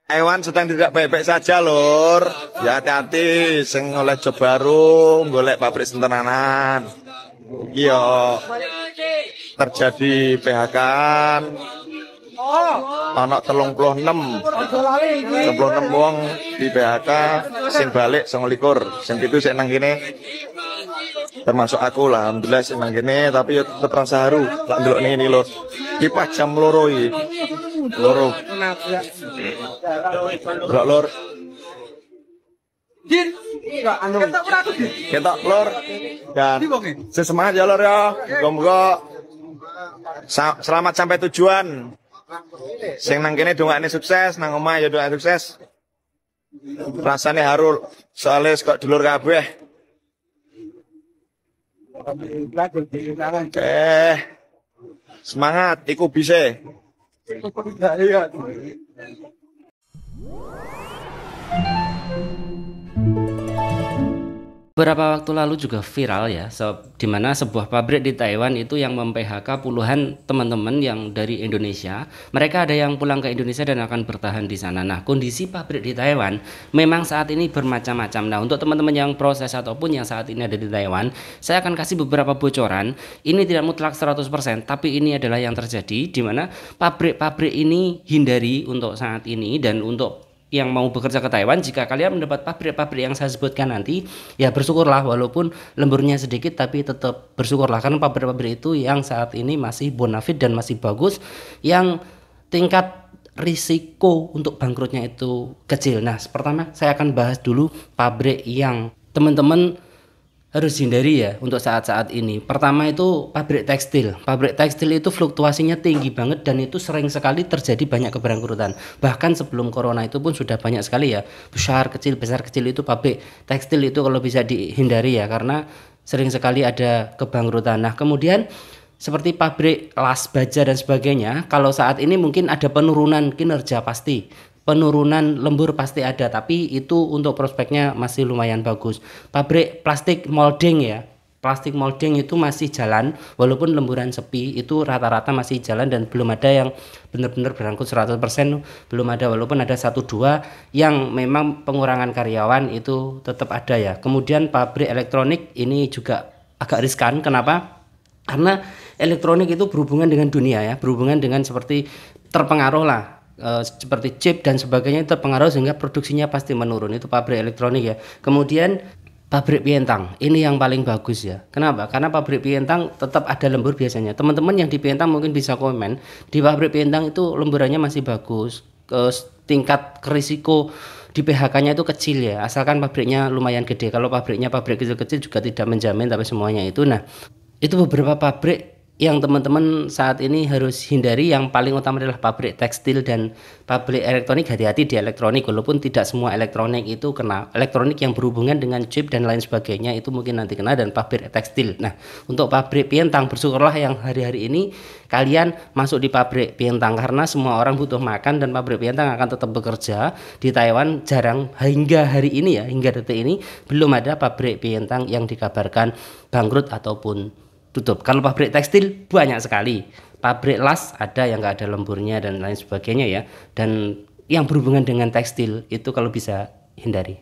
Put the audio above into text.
Taiwan sedang tidak baik-baik saja, Lur. Ya hati-hati, sing oleh job baru, golek pabrik sentenanan. Iya, terjadi PHK anak 36 wong di PHK, sing balik 29, sing itu sing nang kene. Termasuk aku lah, alhamdulillah sing nang kene, tapi ya tetep rasa haru lak ndelok ini lho. Iki pas jam loro iki. Loro. Lor. Ketok lor. Dan semangat ya lor ya. Moga-moga selamat sampai tujuan. Sing nang kene dongakne sukses, nang omah ya doa sukses. Rasane haru soalnya kok dulur kabeh. Semangat, iku bisa. Beberapa waktu lalu juga viral ya, di mana sebuah pabrik di Taiwan itu yang mem-PHK puluhan teman-teman yang dari Indonesia. Mereka ada yang pulang ke Indonesia dan akan bertahan di sana. Nah, kondisi pabrik di Taiwan memang saat ini bermacam-macam. Nah, untuk teman-teman yang proses ataupun yang saat ini ada di Taiwan, saya akan kasih beberapa bocoran. Ini tidak mutlak 100%, tapi ini adalah yang terjadi, di mana pabrik-pabrik ini hindari untuk saat ini. Dan untuk yang mau bekerja ke Taiwan, jika kalian mendapat pabrik-pabrik yang saya sebutkan nanti, ya bersyukurlah, walaupun lemburnya sedikit tapi tetap bersyukurlah, karena pabrik-pabrik itu yang saat ini masih bonafit dan masih bagus, yang tingkat risiko untuk bangkrutnya itu kecil. Nah, pertama saya akan bahas dulu pabrik yang teman-teman harus hindari ya untuk saat-saat ini. Pertama itu pabrik tekstil. Pabrik tekstil itu fluktuasinya tinggi banget dan itu sering sekali terjadi banyak kebangkrutan. Bahkan sebelum corona itu pun sudah banyak sekali ya, besar kecil itu pabrik tekstil itu kalau bisa dihindari ya, karena sering sekali ada kebangkrutan. Nah, kemudian seperti pabrik las baja dan sebagainya, kalau saat ini mungkin ada penurunan kinerja pasti. Penurunan lembur pasti ada, tapi itu untuk prospeknya masih lumayan bagus. Pabrik plastik molding ya, plastik molding itu masih jalan, walaupun lemburan sepi, itu rata-rata masih jalan dan belum ada yang benar-benar berangkut 100%, belum ada, walaupun ada 1-2 yang memang pengurangan karyawan itu tetap ada ya. Kemudian pabrik elektronik ini juga agak riskan, kenapa? Karena elektronik itu berhubungan dengan dunia ya, berhubungan dengan seperti terpengaruh lah. Seperti chip dan sebagainya itu terpengaruh sehingga produksinya pasti menurun. Itu pabrik elektronik ya. Kemudian pabrik pientang ini yang paling bagus ya. Kenapa? Karena pabrik pientang tetap ada lembur biasanya. Teman-teman yang di pientang mungkin bisa komen, di pabrik pientang itu lemburannya masih bagus. Tingkat risiko di PHK-nya itu kecil ya, asalkan pabriknya lumayan gede. Kalau pabriknya pabrik kecil-kecil juga tidak menjamin tapi semuanya itu. Nah, itu beberapa pabrik yang teman-teman saat ini harus hindari. Yang paling utama adalah pabrik tekstil dan pabrik elektronik. Hati-hati di elektronik, walaupun tidak semua elektronik itu kena. Elektronik yang berhubungan dengan chip dan lain sebagainya itu mungkin nanti kena, dan pabrik tekstil. Nah, untuk pabrik pientang bersyukurlah yang hari-hari ini kalian masuk di pabrik pientang, karena semua orang butuh makan dan pabrik pientang akan tetap bekerja. Di Taiwan jarang, hingga hari ini ya, hingga detik ini belum ada pabrik pientang yang dikabarkan bangkrut ataupun tutup. Kalau pabrik tekstil banyak sekali, pabrik las ada yang nggak ada lemburnya dan lain sebagainya ya. Dan yang berhubungan dengan tekstil itu kalau bisa hindari.